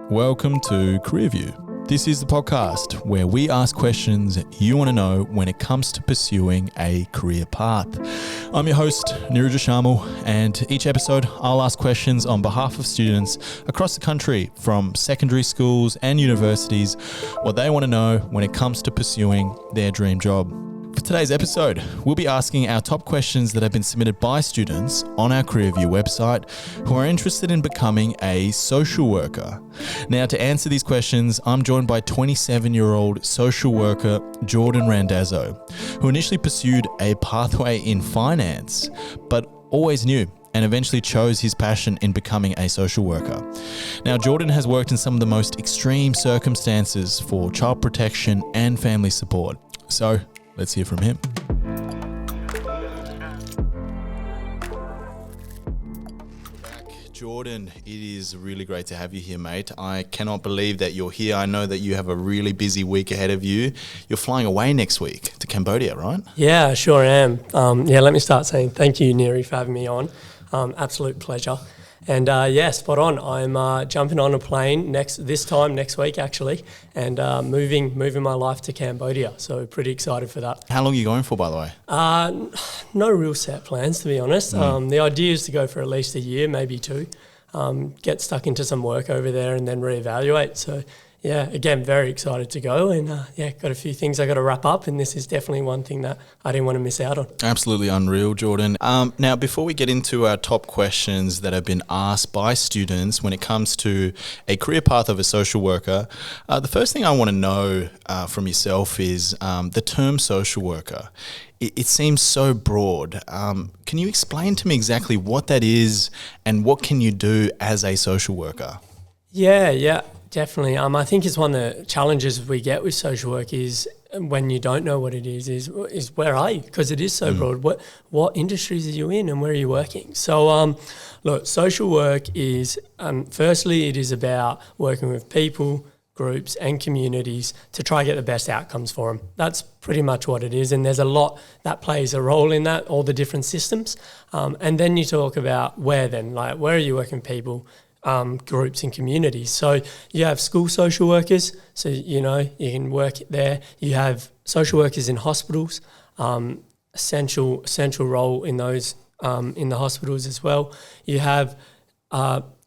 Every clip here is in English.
Welcome to Career View. This is the podcast where we ask questions you want to know when it comes to pursuing a career path. I'm your host, Niraj Shamal, and each episode I'll ask questions on behalf of students across the country from secondary schools and universities, what they want to know when it comes to pursuing their dream job. For today's episode, we'll be asking our top questions that have been submitted by students on our Career View website who are interested in becoming a social worker. Now, to answer these questions, I'm joined by 27-year-old social worker Jordan Randazzo, who initially pursued a pathway in finance, but always knew and eventually chose his passion in becoming a social worker. Now, Jordan has worked in some of the most extreme circumstances for child protection and family support. So, let's hear from him. Jordan, it is really great to have you here, mate. I cannot believe that you're here. I know that you have a really busy week ahead of you. You're flying away next week to Cambodia, right? Yeah, I sure am. Let me start saying thank you, Neri, for having me on. Absolute pleasure. And spot on. I'm jumping on a plane next week actually, and moving my life to Cambodia. So pretty excited for that. How long are you going for, by the way? No real set plans, to be honest. The idea is to go for at least a year, maybe two. Get stuck into some work over there and then reevaluate. So yeah, again, very excited to go, and got a few things I got to wrap up, and this is definitely one thing that I didn't want to miss out on. Absolutely unreal, Jordan. Now, before we get into our top questions that have been asked by students when it comes to a career path of a social worker, the first thing I want to know from yourself is the term social worker. It seems so broad. Can you explain to me exactly what that is and what can you do as a social worker? Yeah. Definitely. I think it's one of the challenges we get with social work is when you don't know what it is where are you? Because it is so broad. What industries are you in and where are you working? So, look, social work is, firstly, it is about working with people, groups and communities to try to get the best outcomes for them. That's pretty much what it is. And there's a lot that plays a role in that, all the different systems. And then you talk about where are you working with people, groups and communities. So you have school social workers, so you can work there. You have social workers in hospitals, essential role in those in the hospitals as well. You have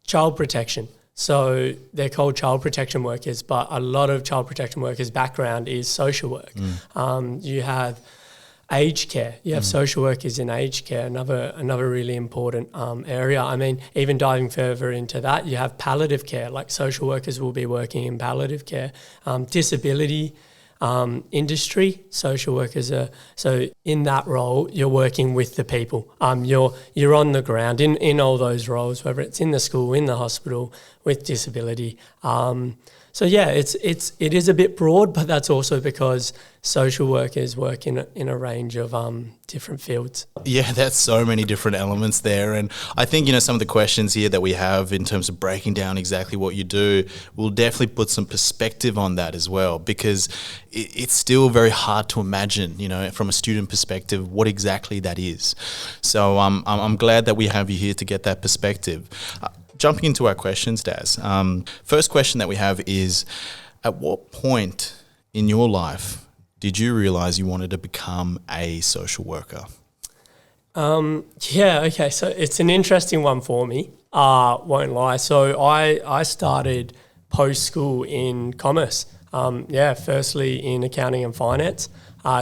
child protection. So they're called child protection workers, but a lot of child protection workers' background is social work. You have aged care. You have social workers in aged care, another really important area. I mean, even diving further into that, you have palliative care, like social workers will be working in palliative care. Disability industry, social workers are, so in that role, you're working with the people. You're on the ground in all those roles, whether it's in the school, in the hospital, with disability. So yeah, it is a bit broad, but that's also because social workers work in a range of different fields. Yeah, that's so many different elements there. And I think, some of the questions here that we have in terms of breaking down exactly what you do will definitely put some perspective on that as well, because it's still very hard to imagine, from a student perspective, what exactly that is. So I'm glad that we have you here to get that perspective. Jumping into our questions, Daz. First question that we have is, at what point in your life did you realise you wanted to become a social worker? Okay. So it's an interesting one for me. Won't lie. So I started post-school in commerce. Firstly in accounting and finance.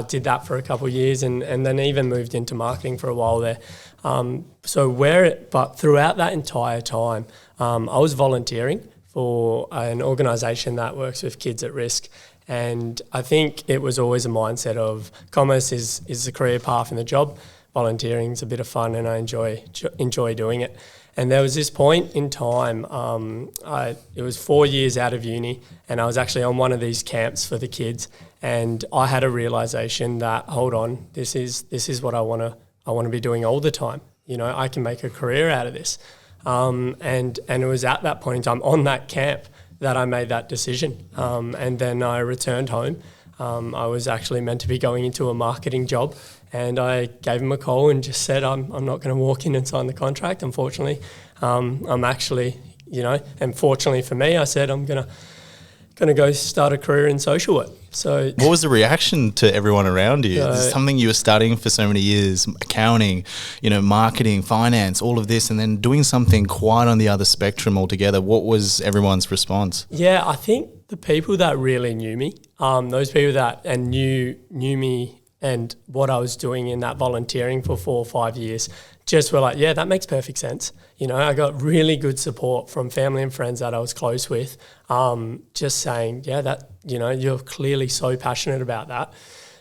Did that for a couple of years and then even moved into marketing for a while there. But throughout that entire time, I was volunteering for an organisation that works with kids at risk. And I think it was always a mindset of commerce is the career path in the job. Volunteering is a bit of fun and I enjoy doing it. And there was this point in time, it was 4 years out of uni and I was actually on one of these camps for the kids and I had a realisation that, hold on, this is what I want to be doing all the time. I can make a career out of this. And it was at that point in time on that camp that I made that decision. And then I returned home. I was actually meant to be going into a marketing job and I gave him a call and just said, I'm not going to walk in and sign the contract, unfortunately. I'm actually And fortunately for me, I said I'm gonna go start a career in social work. So what was the reaction to everyone around you? This is something you were studying for so many years, accounting, marketing, finance, all of this, and then doing something quite on the other spectrum altogether. What was everyone's response? Yeah, I think the people that really knew me, those people that knew me and what I was doing in that volunteering for 4 or 5 years, just were like, yeah, that makes perfect sense. I got really good support from family and friends that I was close with, just saying, yeah, that, you're clearly so passionate about that.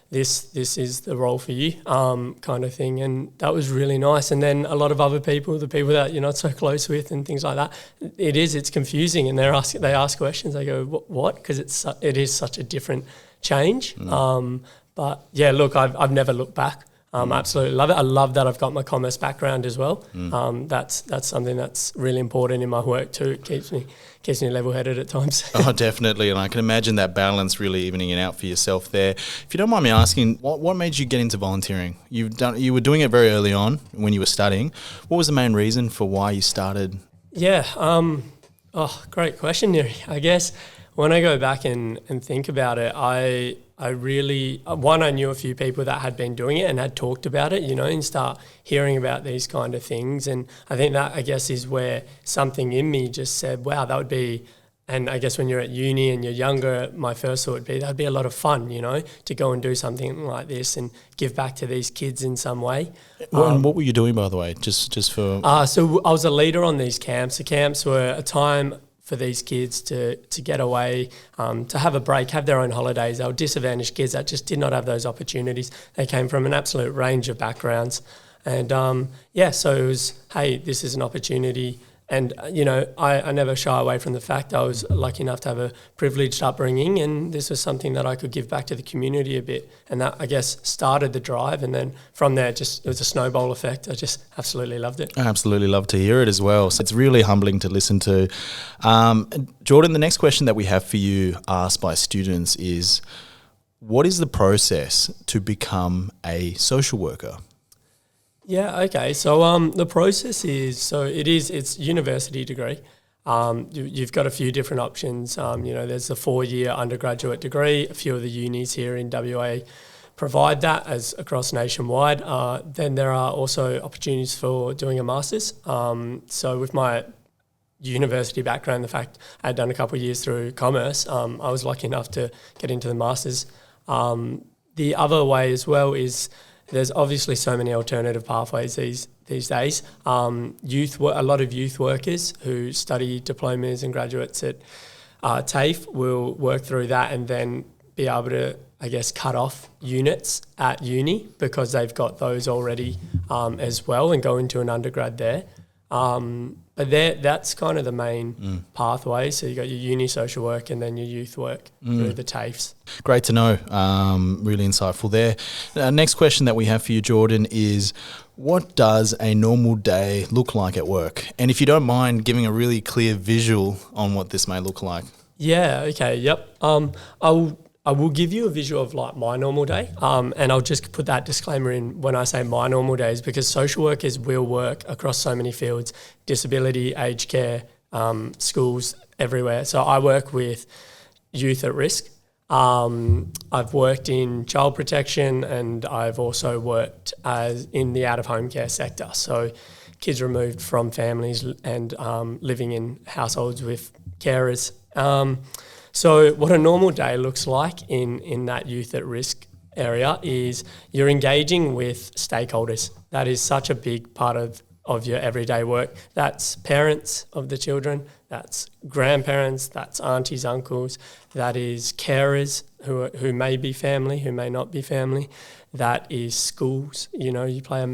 This is the role for you, kind of thing. And that was really nice. And then a lot of other people, the people that you're not so close with and things like that, it's confusing. And they ask questions. They go, what? Because it is such a different change. But yeah, look, I've never looked back. Absolutely love it. I love that I've got my commerce background as well. That's something that's really important in my work too. It keeps me level-headed at times. Oh, definitely. And I can imagine that balance really evening it out for yourself there. If you don't mind me asking, what made you get into volunteering? You were doing it very early on when you were studying. What was the main reason for why you started? Yeah. Great question, Neri. I guess when I go back and think about it, I really, I knew a few people that had been doing it and had talked about it, and start hearing about these kind of things. And I think that, I guess, is where something in me just said, wow, that would be, and I guess when you're at uni and you're younger, my first thought would be that'd be a lot of fun, to go and do something like this and give back to these kids in some way. And what were you doing, by the way, just for? So I was a leader on these camps. The camps were a time for these kids to get away, to have a break, have their own holidays. They were disadvantaged kids that just did not have those opportunities. They came from an absolute range of backgrounds. And so it was, hey, this is an opportunity. And, I never shy away from the fact I was lucky enough to have a privileged upbringing, and this was something that I could give back to the community a bit. And that, I guess, started the drive. And then from there, it was a snowball effect. I just absolutely loved it. I absolutely love to hear it as well. So it's really humbling to listen to. Jordan, the next question that we have for you asked by students is, what is the process to become a social worker? Yeah, okay. So the process is, it's university degree. You've got a few different options. There's a 4-year undergraduate degree. A few of the unis here in WA provide that as across nationwide. Then there are also opportunities for doing a master's. So with my university background, the fact I had done a couple of years through commerce, I was lucky enough to get into the master's. The other way as well is, there's obviously so many alternative pathways these days. A lot of youth workers who study diplomas and graduates at TAFE will work through that and then be able to, I guess, cut off units at uni because they've got those already as well, and go into an undergrad there. But that's kind of the main pathway. So you got your uni social work and then your youth work through the TAFEs. Great to know. Really insightful there. Next question that we have for you, Jordan, is what does a normal day look like at work? And if you don't mind giving a really clear visual on what this may look like. Yeah, okay, yep. I will give you a visual of like my normal day, and I'll just put that disclaimer in when I say my normal days, because social workers will work across so many fields: disability, aged care, schools, everywhere. So I work with youth at risk. I've worked in child protection, and I've also worked in the out-of-home care sector. So kids removed from families and living in households with carers. So what a normal day looks like in that youth at risk area is you're engaging with stakeholders. That is such a big part of your everyday work. That's parents of the children, that's grandparents, that's aunties, uncles, that is carers who may be family, who may not be family. That is schools. Schools play a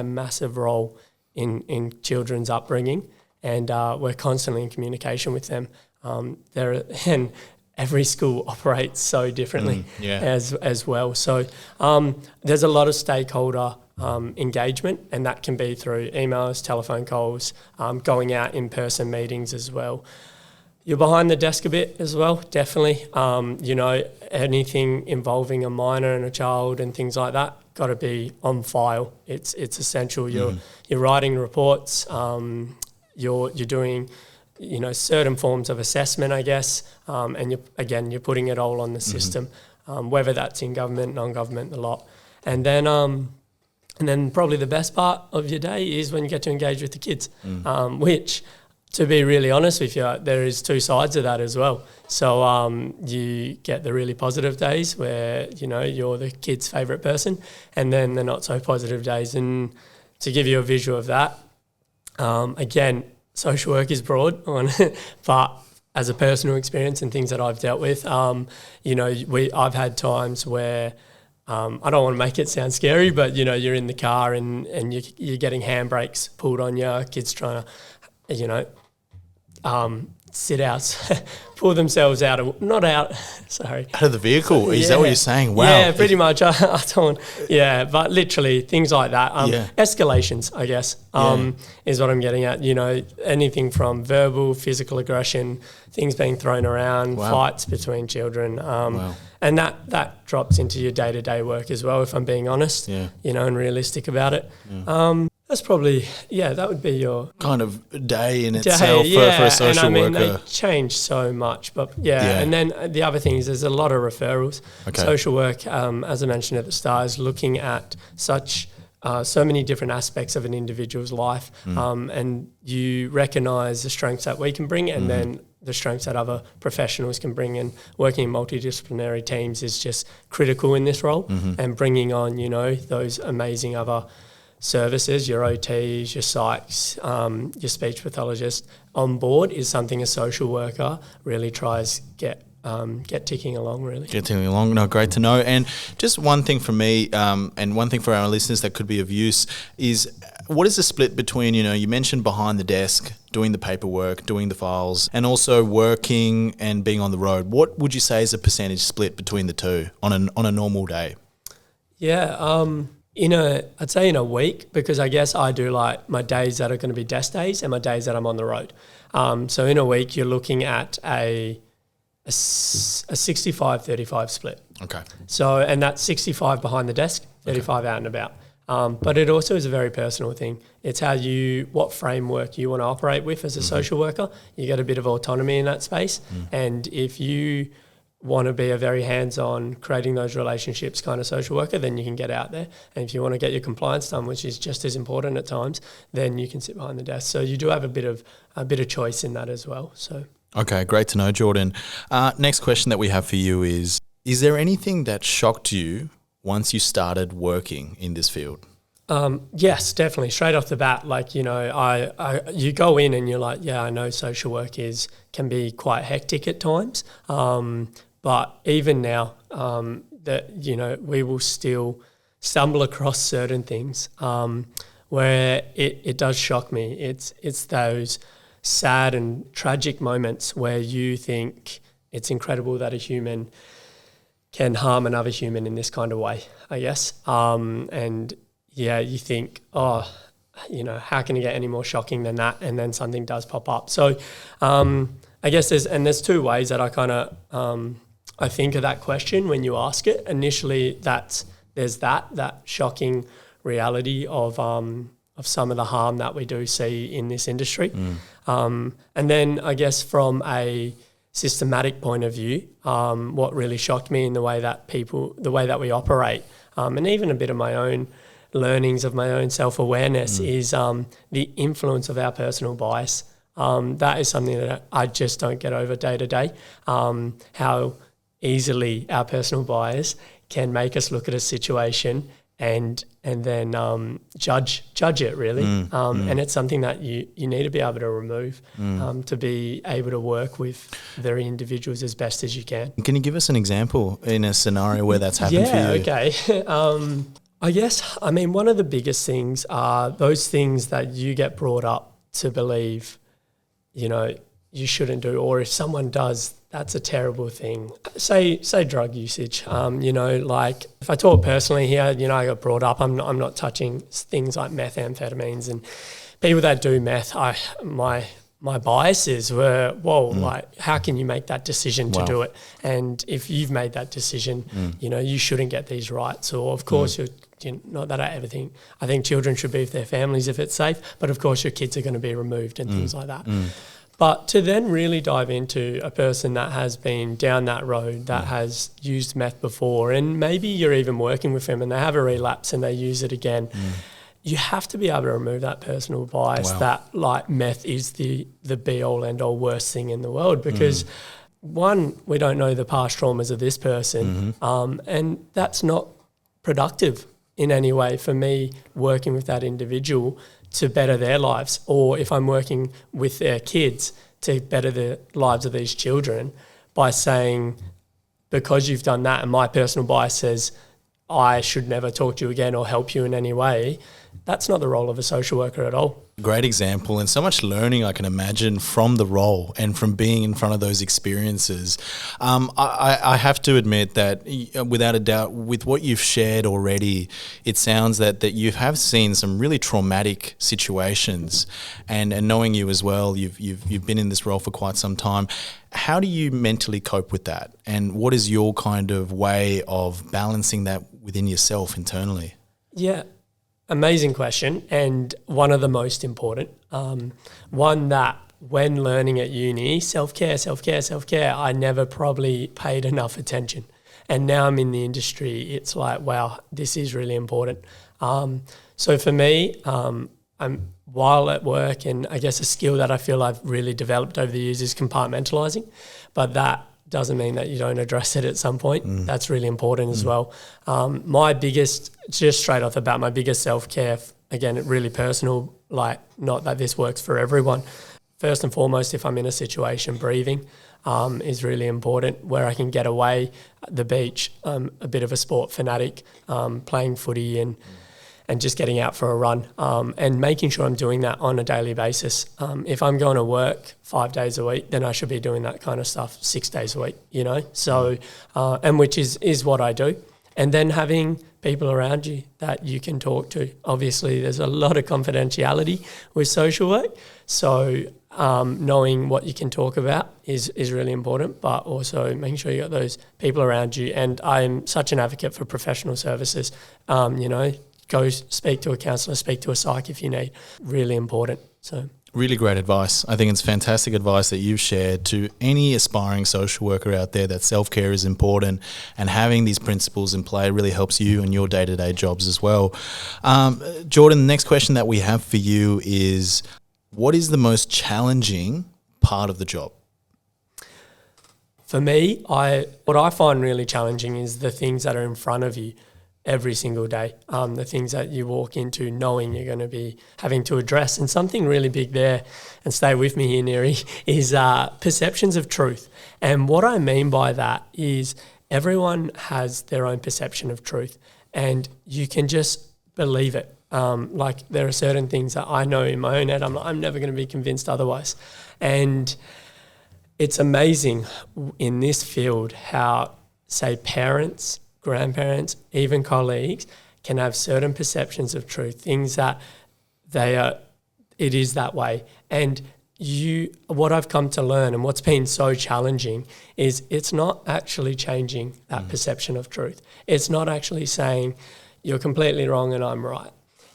massive role in children's upbringing, and we're constantly in communication with them. And every school operates so differently as well. So there's a lot of stakeholder engagement, and that can be through emails, telephone calls, going out in-person meetings as well. You're behind the desk a bit as well, definitely. Anything involving a minor and a child and things like that, got to be on file. It's essential. You're writing reports. you're doing, certain forms of assessment, I guess, and you're putting it all on the system, whether that's in government, non-government, the lot. And then probably the best part of your day is when you get to engage with the kids, which, to be really honest with you, there is two sides of that as well. So you get the really positive days where, you're the kid's favourite person, and then the not so positive days. And to give you a visual of that, again, social work is broad, but as a personal experience and things that I've dealt with, I've had times where I don't want to make it sound scary, but you're in the car and you're getting handbrakes pulled on you, kids trying to, sit out, pull themselves out of the vehicle. Is that what you're saying? Wow. Yeah, pretty much. I don't. Yeah, but literally things like that. Escalations, I guess, is what I'm getting at. Anything from verbal, physical aggression, things being thrown around, fights between children, and that drops into your day-to-day work as well. If I'm being honest, and realistic about it. That's probably, that would be your kind of day in itself for a social worker. They change so much, but and then the other thing is there's a lot of referrals. Okay. Social work, as I mentioned at the start, is looking at so many different aspects of an individual's life, and you recognise the strengths that we can bring, and then the strengths that other professionals can bring. And working in multidisciplinary teams is just critical in this role, and bringing on those amazing other services, your OTs, your psychs, your speech pathologist on board is something a social worker really tries get ticking along, really. Get ticking along. No, great to know. And just one thing from me, and one thing for our listeners that could be of use is, what is the split between, you mentioned behind the desk, doing the paperwork, doing the files, and also working and being on the road. What would you say is a percentage split between the two on a normal day? Yeah, I'd say in a week, because I guess I do like my days that are going to be desk days and my days that I'm on the road. So in a week, you're looking at a 65-35 split. Okay. So, and that's 65 behind the desk, 35 out and about. But it also is a very personal thing. It's what framework you want to operate with as a social worker. You get a bit of autonomy in that space. And if you want to be a very hands-on, creating those relationships kind of social worker, then you can get out there. And if you want to get your compliance done, which is just as important at times, then you can sit behind the desk. So you do have a bit of choice in that as well. So okay, great to know, Jordan. Next question that we have for you is there anything that shocked you once you started working in this field? Yes, definitely. Straight off the bat, you go in and you're like, I know social work can be quite hectic at times. But even now, we will still stumble across certain things where it does shock me. It's those sad and tragic moments where you think it's incredible that a human can harm another human in this kind of way, I guess. You think, how can it get any more shocking than that? And then something does pop up. So I guess there's two ways that I kind of I think of that question when you ask it. Initially, there's that shocking reality of some of the harm that we do see in this industry. And then I guess from a systematic point of view, what really shocked me in the way that we operate, and even a bit of my own learnings of my own self-awareness is the influence of our personal bias. That is something that I just don't get over day to day, how easily our personal bias can make us look at a situation and then judge it really. And it's something that you need to be able to remove to be able to work with the individuals as best as you can. Can you give us an example in a scenario where that's happened for you? Yeah, okay. I guess, one of the biggest things are those things that you get brought up to believe, you shouldn't do, or if someone does, that's a terrible thing. Say drug usage. If I talk personally here, I got brought up, I'm not touching things like methamphetamines, and people that do meth, my biases were, how can you make that decision to do it? And if you've made that decision, you shouldn't get these rights. Or of course you're not that I think children should be with their families if it's safe, but of course your kids are going to be removed and things like that. But to then really dive into a person that has been down that road, that has used meth before, and maybe you're even working with them and they have a relapse and they use it again, you have to be able to remove that personal bias that like meth is the be-all, end-all worst thing in the world, because one, we don't know the past traumas of this person, and that's not productive in any way for me working with that individual to better their lives, or if I'm working with their kids to better the lives of these children by saying, because you've done that and my personal bias says I should never talk to you again or help you in any way, that's not the role of a social worker at all. Great example, and so much learning I can imagine from the role and from being in front of those experiences. I have to admit that without a doubt, with what you've shared already, it sounds that you have seen some really traumatic situations, and knowing you as well, you've been in this role for quite some time. How do you mentally cope with that, and what is your kind of way of balancing that within yourself internally? Yeah. Amazing question, and one of the most important. One that when learning at uni, self-care, I never probably paid enough attention. And now I'm in the industry, it's like, wow, this is really important. So for me, I'm while at work, and I guess a skill that I feel I've really developed over the years is compartmentalising, but that doesn't mean that you don't address it at some point. That's really important as well. My biggest, just straight off the bat, my biggest self-care, again, really personal, like not that this works for everyone. First and foremost, if I'm in a situation, breathing is really important, where I can get away. The beach, I'm a bit of a sport fanatic, playing footy and just getting out for a run, and making sure I'm doing that on a daily basis. If I'm going to work 5 days a week, then I should be doing that kind of stuff 6 days a week, So, and which is what I do. And then having people around you that you can talk to. Obviously, there's a lot of confidentiality with social work. So knowing what you can talk about is really important, but also making sure you got those people around you. And I'm such an advocate for professional services, Go speak to a counsellor, speak to a psych if you need. Really important. So really great advice. I think it's fantastic advice that you've shared to any aspiring social worker out there, that self-care is important, and having these principles in play really helps you in your day-to-day jobs as well. Jordan, the next question that we have for you is, what is the most challenging part of the job? For me, what I find really challenging is the things that are in front of you every single day, the things that you walk into knowing you're going to be having to address. And something really big there, and stay with me here, Neri, is perceptions of truth. And what I mean by that is everyone has their own perception of truth, and you can just believe it. Like there are certain things that I know in my own head, I'm never going to be convinced otherwise. And it's amazing in this field how, say, parents, grandparents, even colleagues can have certain perceptions of truth, things that it is that way. And what I've come to learn, and what's been so challenging, is it's not actually changing that perception of truth. It's not actually saying you're completely wrong and I'm right.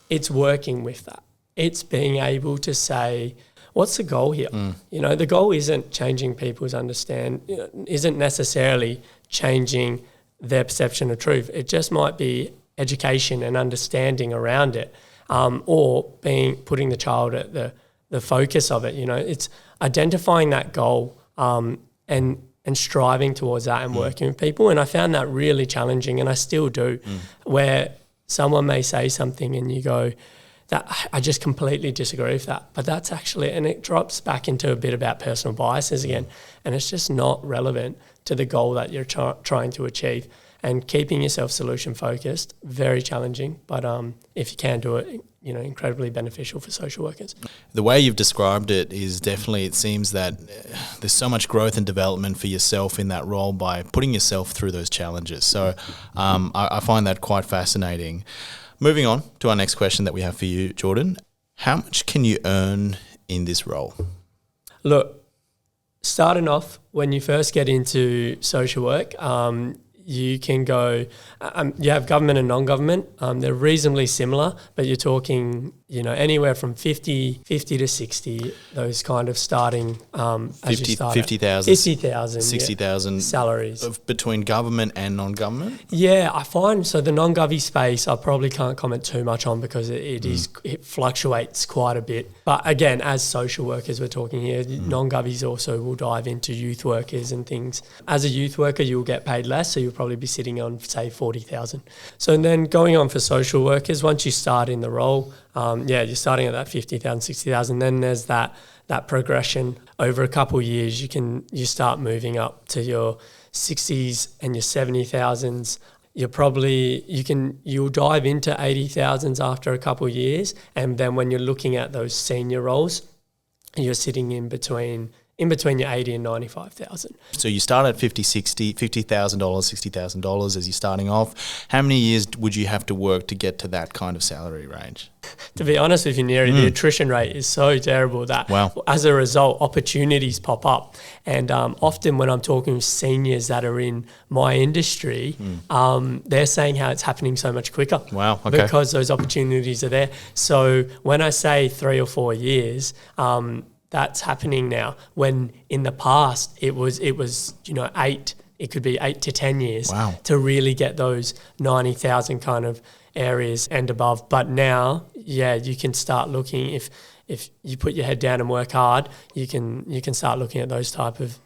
It's working with that. It's being able to say, what's the goal here? The goal isn't changing people's isn't necessarily changing their perception of truth. It just might be education and understanding around it, or putting the child at the focus of it. It's identifying that goal and striving towards that and working with people. And I found that really challenging, and I still do, where someone may say something and you go, that I just completely disagree with that. But that's actually, and it drops back into a bit about personal biases again, and it's just not relevant to the goal that you're trying to achieve. And keeping yourself solution focused, very challenging, but if you can do it, incredibly beneficial for social workers. The way you've described it is definitely, it seems that there's so much growth and development for yourself in that role by putting yourself through those challenges. So I find that quite fascinating. Moving on to our next question that we have for you, Jordan. How much can you earn in this role? Look, starting off, when you first get into social work, you can go, you have government and non-government. They're reasonably similar, but you're talking, anywhere from 50 to 60, those kind of starting, 50,000, 50,000, 60,000 salaries. Between government and non-government? Yeah, I find, so the non-govy space, I probably can't comment too much on because it fluctuates quite a bit. But again, as social workers we're talking here, non-govies also will dive into youth workers and things. As a youth worker, you'll get paid less, so you'll probably be sitting on, say, 40,000. So then going on for social workers, once you start in the role, you're starting at that 50,000, 60,000. Then there's that progression over a couple of years. You start moving up to your 60s and your 70,000s. You'll dive into 80,000s after a couple of years, and then when you're looking at those senior roles, you're sitting in between your 80 and 95,000. So you start at $50,000, $60,000 as you're starting off. How many years would you have to work to get to that kind of salary range? To be honest with you, Neri, the attrition rate is so terrible that as a result, opportunities pop up. And often when I'm talking with seniors that are in my industry, they're saying how it's happening so much quicker. Wow, okay. Because those opportunities are there. So when I say 3 or 4 years, that's happening now. When in the past it was 8. It could be 8 to 10 years to really get those 90,000 kind of areas and above. But now, you can start looking, if you put your head down and work hard, you can start looking at those type of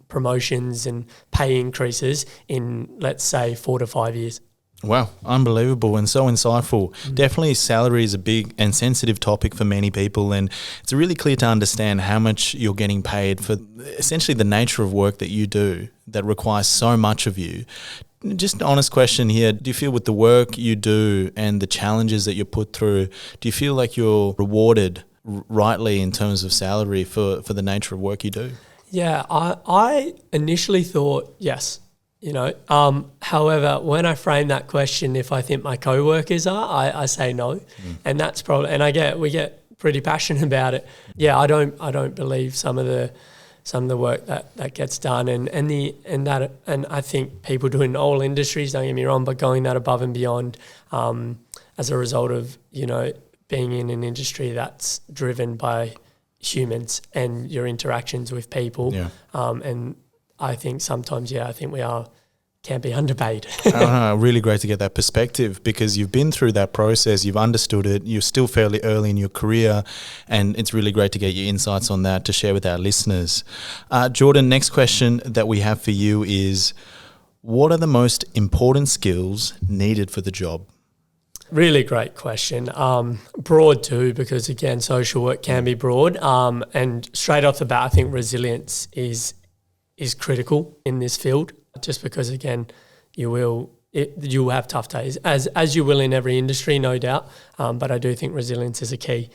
promotions and pay increases in, let's say, 4 to 5 years. Wow, unbelievable and so insightful. Definitely salary is a big and sensitive topic for many people, and it's really clear to understand how much you're getting paid for essentially the nature of work that you do that requires so much of you. Just an honest question here. Do you feel with the work you do and the challenges that you're put through, do you feel like you're rewarded rightly in terms of salary for the nature of work you do? Yeah, I initially thought yes. However, when I frame that question, if I think my co-workers are, I say no, and that's probably, and we get pretty passionate about it. Yeah, I don't believe some of the work that gets done, and I think people do in all industries. Don't get me wrong, but going that above and beyond, as a result of being in an industry that's driven by humans and your interactions with people, and I think sometimes, I think can be underpaid. Really great to get that perspective because you've been through that process, you've understood it, you're still fairly early in your career, and it's really great to get your insights on that to share with our listeners. Jordan, next question that we have for you is, what are the most important skills needed for the job? Really great question. Broad too, because again, social work can be broad. And straight off the bat, I think resilience is critical in this field, just because again, you will have tough days, as you will in every industry, no doubt. But I do think resilience is a key.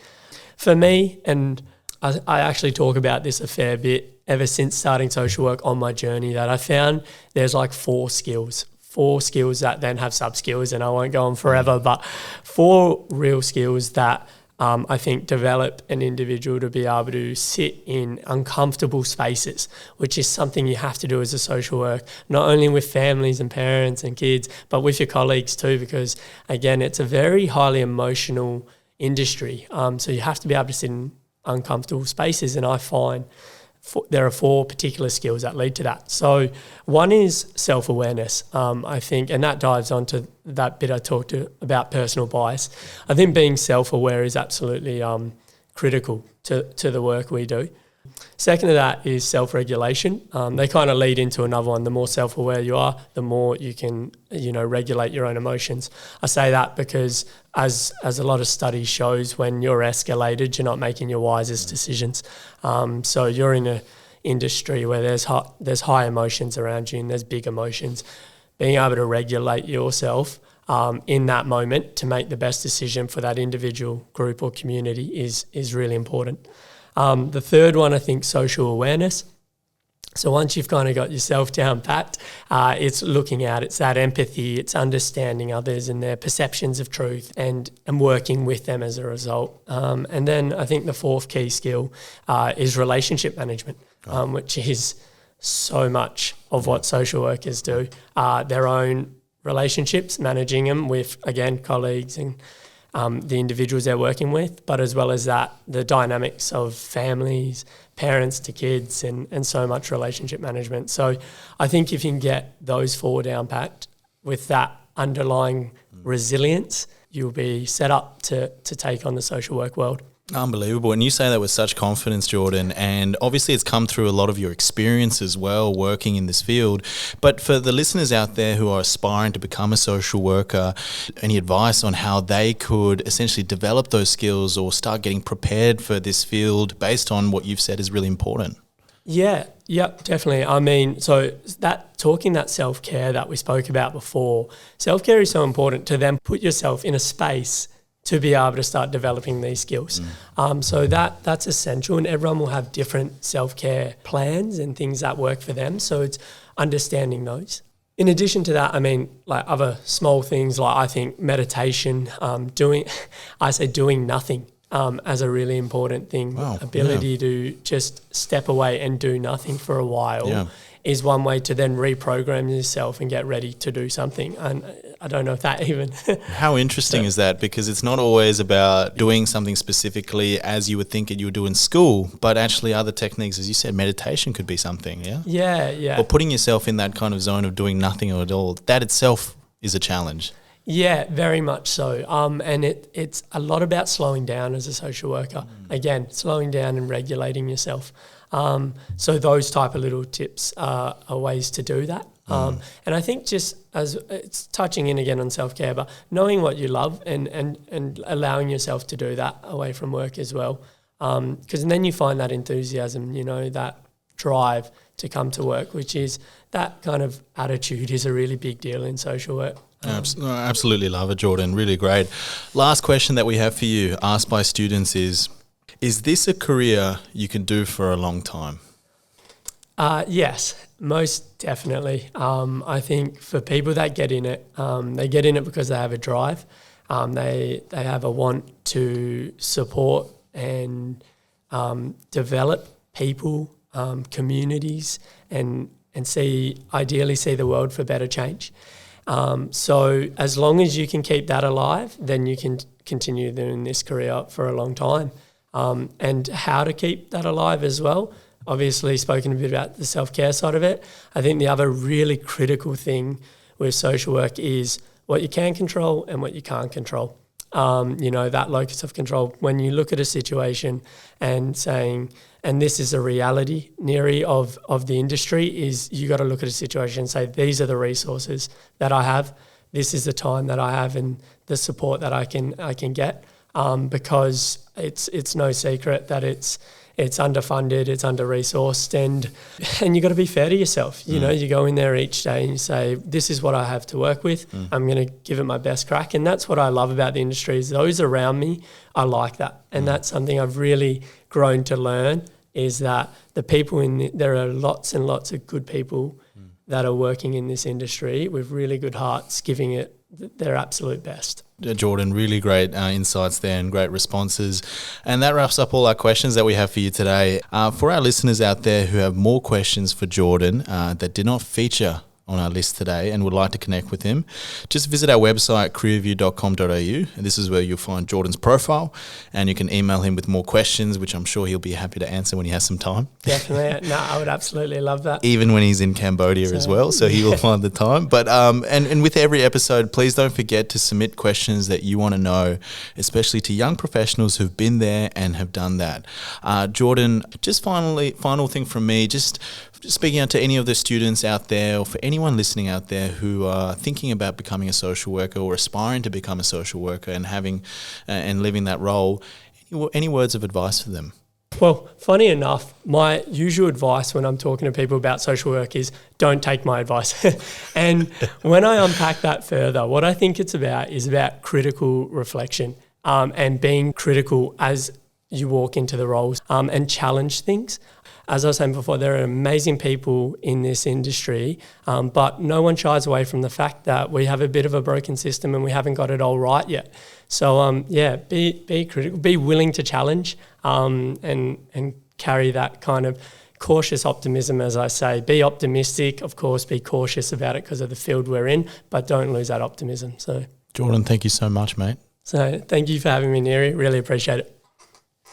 For me, and I actually talk about this a fair bit ever since starting social work on my journey, that I found there's like 4 skills that then have sub-skills, and I won't go on forever, but 4 real skills that I think develop an individual to be able to sit in uncomfortable spaces, which is something you have to do as a social worker, not only with families and parents and kids, but with your colleagues too, because again, it's a very highly emotional industry. So you have to be able to sit in uncomfortable spaces, and I find there are 4 particular skills that lead to that. So one is self-awareness, I think, and that dives onto that bit I talked about personal bias. I think being self-aware is absolutely critical to the work we do. Second to that is self-regulation. They kind of lead into another one. The more self-aware you are, the more you can, regulate your own emotions. I say that because as a lot of studies shows, when you're escalated, you're not making your wisest decisions. So you're in an industry where there's high emotions around you and there's big emotions. Being able to regulate yourself in that moment to make the best decision for that individual, group or community is really important. The third one, I think, social awareness. So once you've kind of got yourself down pat, it's looking out, it's that empathy, it's understanding others and their perceptions of truth and working with them as a result. And then I think the 4th key skill is relationship management, which is so much of what social workers do, their own relationships, managing them with, again, colleagues and the individuals they're working with, but as well as that, the dynamics of families, parents to kids, and so much relationship management. So I think if you can get those four down packed with that underlying resilience, you'll be set up to take on the social work world. Unbelievable. And you say that with such confidence, Jordan, and obviously it's come through a lot of your experience as well working in this field. But for the listeners out there who are aspiring to become a social worker, any advice on how they could essentially develop those skills or start getting prepared for this field based on what you've said is really important? Yeah, definitely. I mean, so that self-care that we spoke about before, self-care is so important to then put yourself in a space to be able to start developing these skills. So that's essential, and everyone will have different self-care plans and things that work for them. So it's understanding those. In addition to that, I mean, like other small things, like I think meditation, doing nothing as a really important thing. Wow, ability to just step away and do nothing for a while is one way to then reprogram yourself and get ready to do something. And I don't know if that even... How interesting is that? Because it's not always about doing something specifically as you would think you would do in school, but actually other techniques, as you said, meditation could be something, yeah? Yeah. Or putting yourself in that kind of zone of doing nothing at all, that itself is a challenge. Yeah, very much so. And it's a lot about slowing down as a social worker. Again, slowing down and regulating yourself. So those type of little tips are ways to do that. And I think just as it's touching in again on self-care, but knowing what you love and allowing yourself to do that away from work as well. Because then you find that enthusiasm, that drive to come to work, which is that kind of attitude is a really big deal in social work. Absolutely love it, Jordan. Really great. Last question that we have for you, asked by students is this a career you can do for a long time? Yes, most definitely. I think for people that get in it, they get in it because they have a drive. They have a want to support and develop people, communities, and ideally see the world for better change. So as long as you can keep that alive, then you can continue doing this career for a long time. And how to keep that alive as well. Obviously spoken a bit about the self-care side of it. I think the other really critical thing with social work is what you can control and what you can't control. That locus of control. When you look at a situation and saying, and this is a reality, Neri, of the industry, is you got to look at a situation and say, these are the resources that I have. This is the time that I have and the support that I can get. Because it's no secret that it's underfunded, it's under-resourced, and you got to be fair to yourself. You go in there each day and you say, this is what I have to work with. I'm going to give it my best crack. And that's what I love about the industry is those around me, I like that. And that's something I've really grown to learn is that the people there are lots and lots of good people that are working in this industry with really good hearts, giving it their absolute best. Jordan, really great insights there and great responses. And that wraps up all our questions that we have for you today. For our listeners out there who have more questions for Jordan that did not feature on our list today and would like to connect with him, just visit our website, careerview.com.au. And this is where you'll find Jordan's profile and you can email him with more questions, which I'm sure he'll be happy to answer when he has some time. Definitely. No, I would absolutely love that. Even when he's in Cambodia as well, so he will find the time. But and with every episode, please don't forget to submit questions that you want to know, especially to young professionals who've been there and have done that. Jordan, just final thing from me, just speaking out to any of the students out there or for anyone listening out there who are thinking about becoming a social worker or aspiring to become a social worker and having and living that role, any words of advice for them? Well, funny enough, my usual advice when I'm talking to people about social work is don't take my advice. And when I unpack that further, what I think it's about is about critical reflection and being critical as you walk into the roles and challenge things. As I was saying before, there are amazing people in this industry, but no one shies away from the fact that we have a bit of a broken system and we haven't got it all right yet. So, be critical, be willing to challenge and carry that kind of cautious optimism, as I say. Be optimistic, of course, be cautious about it because of the field we're in, but don't lose that optimism. So, Jordan, thank you so much, mate. So thank you for having me, Neri. Really appreciate it.